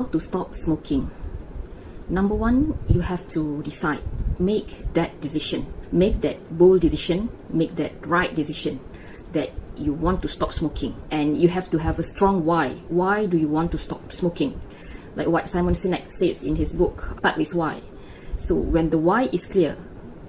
How to stop smoking? Number one, you have to decide. Make that decision. Make that bold decision. Make that right decision that you want to stop smoking. And you have to have a strong why. Why do you want to stop smoking? Like what Simon Sinek says in his book, Start with Why. So when the why is clear,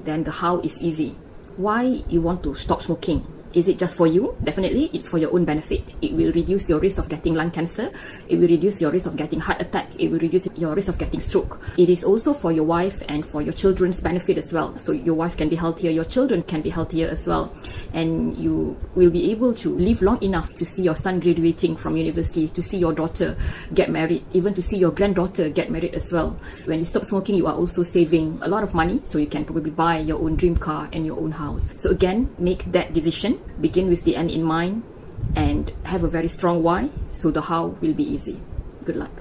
then the how is easy. Why you want to stop smoking? Is it just for you? Definitely, it's for your own benefit. It will reduce your risk of getting lung cancer. It will reduce your risk of getting heart attack. It will reduce your risk of getting stroke. It is also for your wife and for your children's benefit as well. So your wife can be healthier, your children can be healthier as well. And you will be able to live long enough to see your son graduating from university, to see your daughter get married, even to see your granddaughter get married as well. When you stop smoking, you are also saving a lot of money. So you can probably buy your own dream car and your own house. So again, make that decision. Begin with the end in mind and have a very strong why, so the how will be easy. Good luck.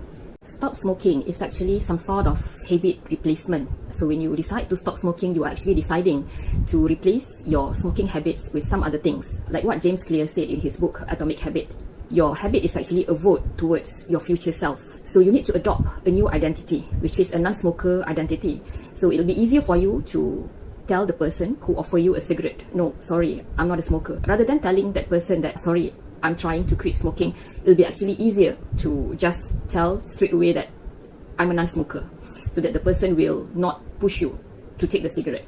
Stop smoking is actually some sort of habit replacement. So when you decide to stop smoking, you are actually deciding to replace your smoking habits with some other things. Like what James Clear said in his book, Atomic Habit. Your habit is actually a vote towards your future self. So you need to adopt a new identity, which is a non-smoker identity. So it'll be easier for you to tell the person who offer you a cigarette, no, sorry, I'm not a smoker. Rather than telling that person that, sorry, I'm trying to quit smoking, it'll be actually easier to just tell straight away that I'm a non-smoker, so that the person will not push you to take the cigarette.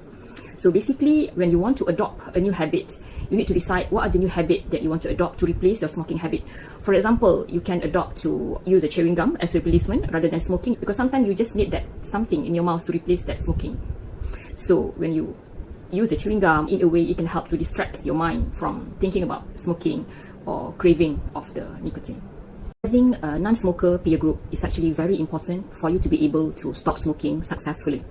So basically, when you want to adopt a new habit, you need to decide what are the new habit that you want to adopt to replace your smoking habit. For example, you can adopt to use a chewing gum as a replacement rather than smoking, because sometimes you just need that something in your mouth to replace that smoking. So when you use a chewing gum, in a way it can help to distract your mind from thinking about smoking or craving of the nicotine. Having a non-smoker peer group is actually very important for you to be able to stop smoking successfully.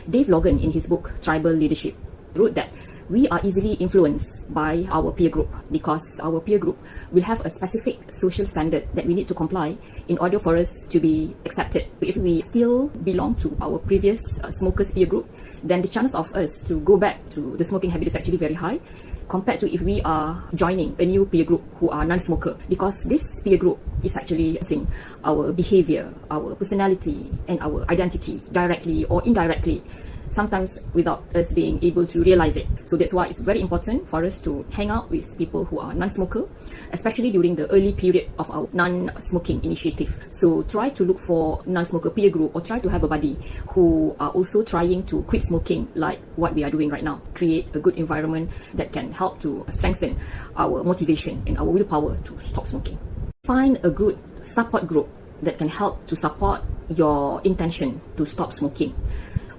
Dave Logan, in his book Tribal Leadership, wrote that we are easily influenced by our peer group because our peer group will have a specific social standard that we need to comply in order for us to be accepted. If we still belong to our previous smokers peer group, then the chance of us to go back to the smoking habit is actually very high compared to if we are joining a new peer group who are non-smoker, because this peer group is actually seeing our behavior, our personality and our identity directly or indirectly, sometimes without us being able to realize it. So that's why it's very important for us to hang out with people who are non-smoker, especially during the early period of our non-smoking initiative. So try to look for non-smoker peer group, or try to have a buddy who are also trying to quit smoking like what we are doing right now. Create a good environment that can help to strengthen our motivation and our willpower to stop smoking. Find a good support group that can help to support your intention to stop smoking.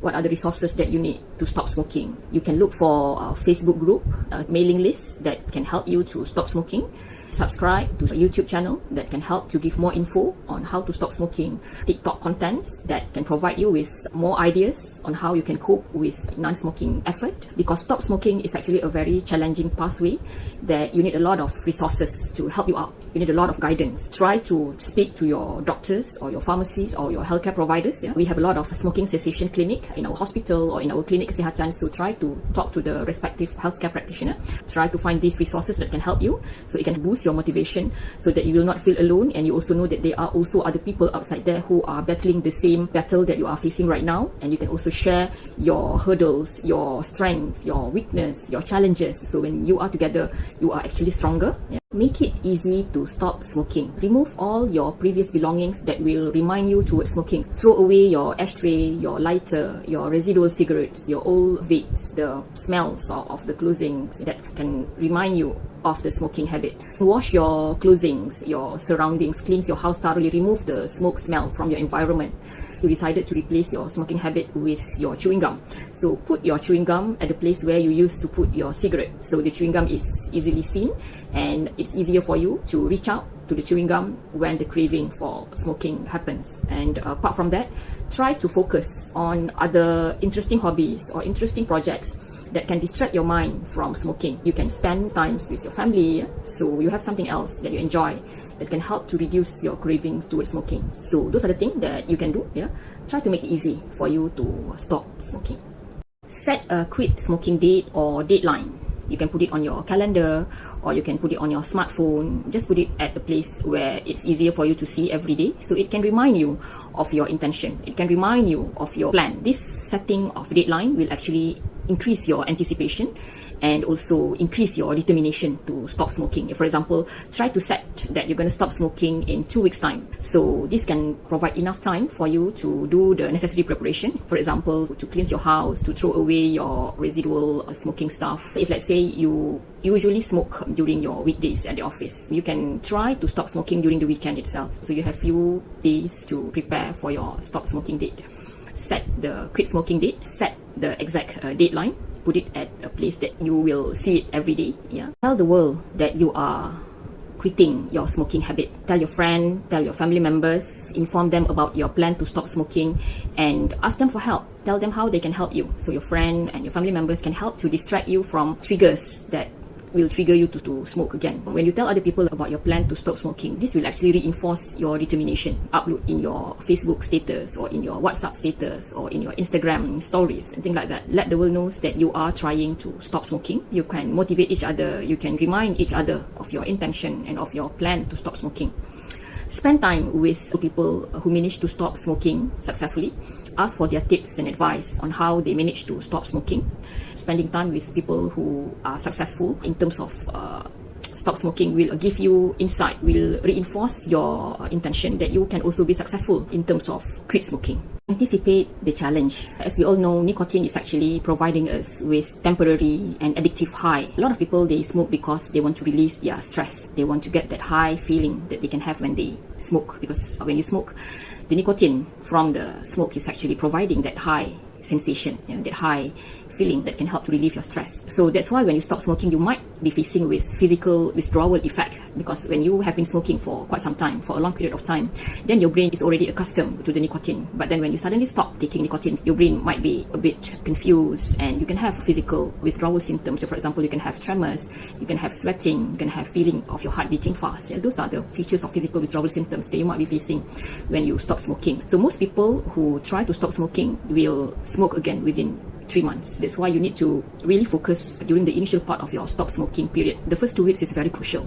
What are the resources that you need to stop smoking? You can look for a Facebook group, a mailing list that can help you to stop smoking. Subscribe to a YouTube channel that can help to give more info on how to stop smoking. TikTok contents that can provide you with more ideas on how you can cope with non-smoking effort. Because stop smoking is actually a very challenging pathway that you need a lot of resources to help you out. You need a lot of guidance. Try to speak to your doctors or your pharmacies or your healthcare providers. We have a lot of smoking cessation clinic in our hospital or in our clinic kesihatan. So try to talk to the respective healthcare practitioner. Try to find these resources that can help you, so it can boost your motivation, so that you will not feel alone, and you also know that there are also other people outside there who are battling the same battle that you are facing right now. And you can also share your hurdles, your strength, your weakness, your challenges. So when you are together, you are actually stronger. Make it easy to stop smoking. Remove all your previous belongings that will remind you towards smoking. Throw away your ashtray, your lighter, your residual cigarettes, your old vapes, the smells of the clothings that can remind you of the smoking habit. Wash your clothings, your surroundings, cleanse your house thoroughly, remove the smoke smell from your environment. You decided to replace your smoking habit with your chewing gum. So put your chewing gum at the place where you used to put your cigarette. So the chewing gum is easily seen, and it's easier for you to reach out to the chewing gum when the craving for smoking happens. And apart from that, try to focus on other interesting hobbies or interesting projects that can distract your mind from smoking. You can spend time with your family, so you have something else that you enjoy that can help to reduce your cravings towards smoking. So those are the things that you can do. Try to make it easy for you to stop smoking. Set a quit smoking date or deadline. You can put it on your calendar, or you can put it on your smartphone. Just put it at a place where it's easier for you to see every day, so it can remind you of your intention. It can remind you of your plan. This setting of deadline will actually increase your anticipation and also increase your determination to stop smoking. For example, try to set that you're going to stop smoking in 2 weeks' time. So this can provide enough time for you to do the necessary preparation. For example, to cleanse your house, to throw away your residual smoking stuff. If let's say you usually smoke during your weekdays at the office, you can try to stop smoking during the weekend itself. So you have few days to prepare for your stop smoking date. Set the quit smoking date, set the exact deadline, put it at a place that you will see it every day. Tell the world that you are quitting your smoking habit. Tell your friend, tell your family members, inform them about your plan to stop smoking, and ask them for help. Tell them how they can help you. So your friend and your family members can help to distract you from triggers that will trigger you to smoke again. When you tell other people about your plan to stop smoking, this will actually reinforce your determination. Upload in your Facebook status, or in your WhatsApp status, or in your Instagram stories, and things like that. Let the world know that you are trying to stop smoking. You can motivate each other. You can remind each other of your intention and of your plan to stop smoking. Spend time with people who manage to stop smoking successfully. Ask for their tips and advice on how they manage to stop smoking. Spending time with people who are successful in terms of stop smoking will give you insight, will reinforce your intention that you can also be successful in terms of quit smoking. Anticipate the challenge. As we all know, nicotine is actually providing us with temporary and addictive high. A lot of people, they smoke because they want to release their stress. They want to get that high feeling that they can have when they smoke, because when you smoke, the nicotine from the smoke is actually providing that high sensation, that high feeling that can help to relieve your stress. So that's why when you stop smoking, you might be facing with physical withdrawal effect, because when you have been smoking for quite some time, for a long period of time, then your brain is already accustomed to the nicotine. But then when you suddenly stop taking nicotine, your brain might be a bit confused, and you can have physical withdrawal symptoms. So for example, you can have tremors, you can have sweating, you can have feeling of your heart beating fast. Those are the features of physical withdrawal symptoms that you might be facing when you stop smoking. So most people who try to stop smoking will smoke again within 3 months. That's why you need to really focus during the initial part of your stop smoking period. The first 2 weeks is very crucial.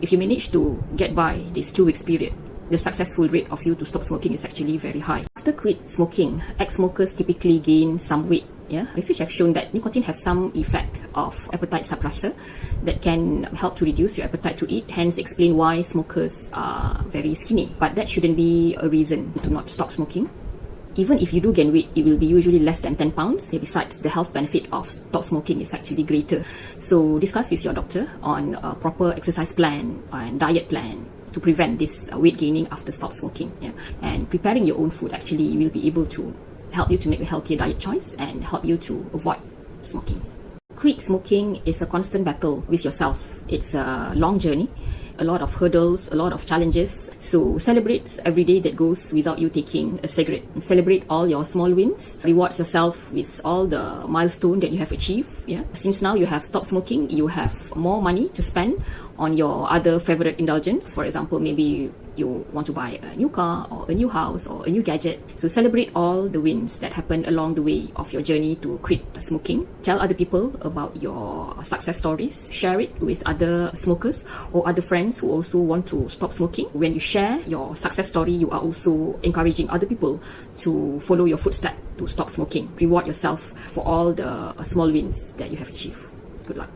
If you manage to get by this 2 weeks period, the successful rate of you to stop smoking is actually very high. After quit smoking, ex-smokers typically gain some weight. Research have shown that nicotine has some effect of appetite suppressor that can help to reduce your appetite to eat, hence explain why smokers are very skinny. But that shouldn't be a reason to not stop smoking. Even if you do gain weight, it will be usually less than 10 pounds. Besides, the health benefit of stop smoking is actually greater. So discuss with your doctor on a proper exercise plan and diet plan to prevent this weight gaining after stop smoking. And preparing your own food actually will be able to help you to make a healthier diet choice and help you to avoid smoking. Quit smoking is a constant battle with yourself. It's a long journey, a lot of hurdles, a lot of challenges. So celebrate every day that goes without you taking a cigarette. Celebrate all your small wins. Reward yourself with all the milestones that you have achieved. Since now you have stopped smoking, you have more money to spend on your other favorite indulgence. For example, maybe you want to buy a new car or a new house or a new gadget. So celebrate all the wins that happened along the way of your journey to quit smoking. Tell other people about your success stories. Share it with other smokers or other friends who also want to stop smoking. When you share your success story, you are also encouraging other people to follow your footsteps to stop smoking. Reward yourself for all the small wins that you have achieved. Good luck.